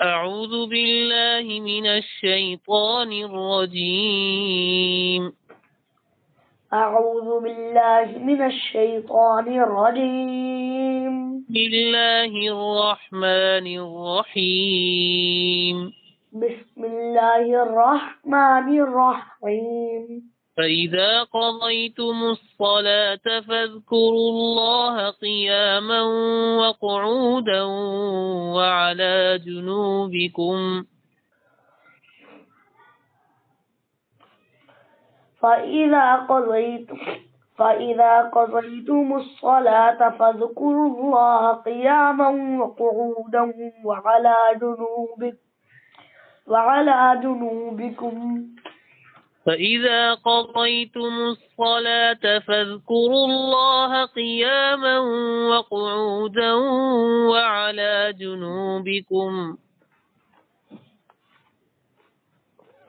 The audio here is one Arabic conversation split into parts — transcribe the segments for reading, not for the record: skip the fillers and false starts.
أعوذ بالله من الشيطان الرجيم. أعوذ بالله من الشيطان الرجيم. بسم الله الرحمن الرحيم. بسم الله الرحمن الرحيم. فإذا قضيتم الصلاة فاذكروا الله قياما وقعودا وعلى جنوبكم. فإذا قضيتم الصلاة فاذكروا الله قياما وقعودا وعلى جنوبكم. فإذا قضيتم الصلاة فاذكروا الله قياما وقعودا وعلى جنوبكم.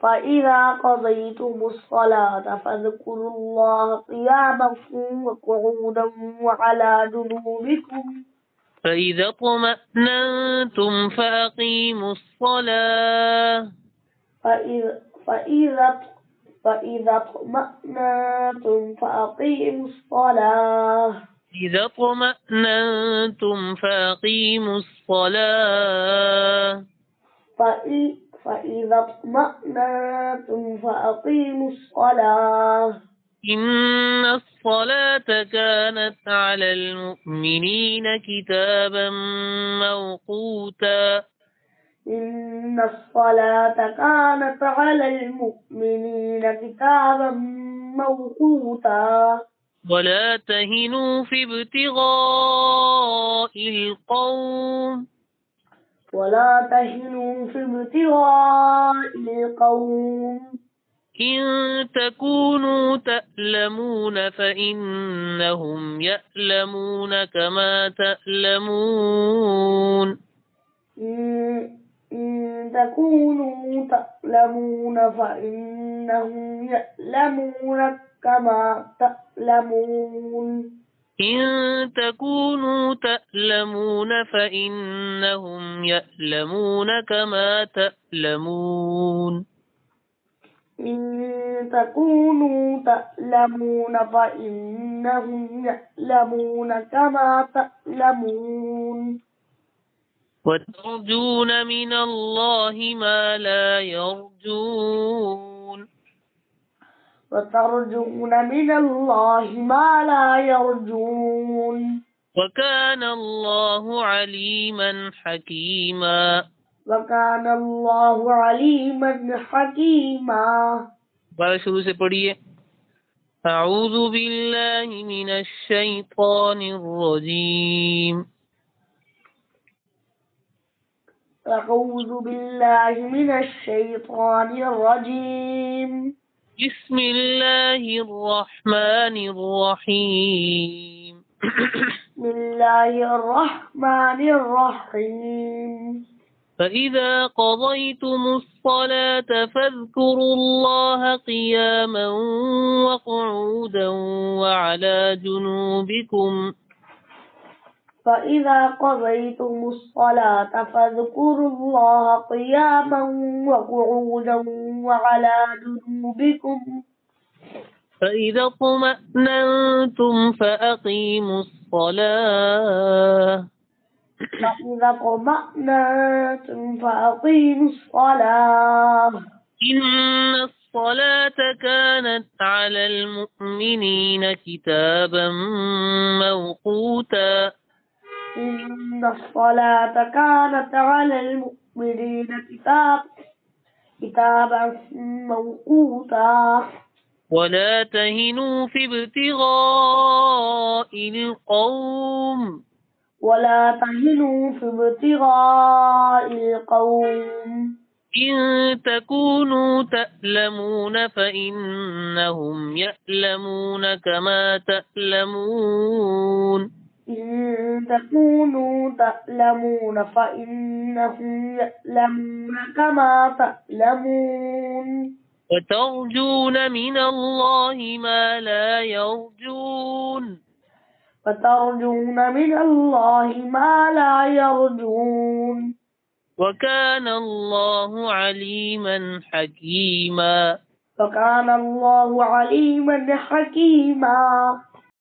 فإذا قضيتم الصلاة فاذكروا الله قياما وقعودا وعلى جنوبكم. فإذا اطمأننتم فأقيموا الصلاة. فإذا اطمأننتم فأقيموا الصلاة. إذا اطمأننتم فأقيموا الصلاة. فإذا اطمأننتم فأقيموا الصلاة. إن الصلاة كانت على المؤمنين كتابا موقوتا. إن الصلاة كانت على المؤمنين كتابا موقوتا. ولا تهنوا في ابتغاء القوم. ولا تهنوا في ابتغاء القوم. إن تكونوا تألمون فإنهم يألمون كما تألمون. إن تكونوا تألمون فإنهم يألمون كما تألمون. إن تكونوا تألمون فإنهم يألمون كما تألمون. إن تكونوا تألمون فإنهم يألمون كما تألمون. وترجون من الله ما لا يرجون. وترجون من الله ما لا يرجون. وكان الله عليما حكيما. وكان الله عليما حكيما. بارہ شروع سے پڑھیے. أعوذ بالله من الشيطان الرجيم. أعوذ بالله من الشيطان الرجيم. بسم الله الرحمن الرحيم. بسم الله الرحمن الرحيم. فإذا قضيتم الصلاة فاذكروا الله قياما وقعودا وعلى جنوبكم. فإذا قضيتم الصلاة فاذكروا الله قياما وقعودا وعلى جنوبكم. فإذا اطمأننتم فأقيموا الصلاة. فإذا اطمأننتم فأقيموا الصلاة. إن الصلاة كانت على المؤمنين كتابا موقوتا. إن الصلاة كانت على المؤمنين كتابا موقوتا. ولا تهنوا في ابتغاء القوم. ولا تهنوا في ابتغاء القوم. إن تكونوا تألمون فإنهم يألمون كما تألمون. إن تكونوا تألمون فإنهم يألمون كما تألمون. وترجون من الله ما لا يرجون. فترجون من الله ما لا يرجون. وكان الله عليما حكيما. وكان الله عليما حكيما.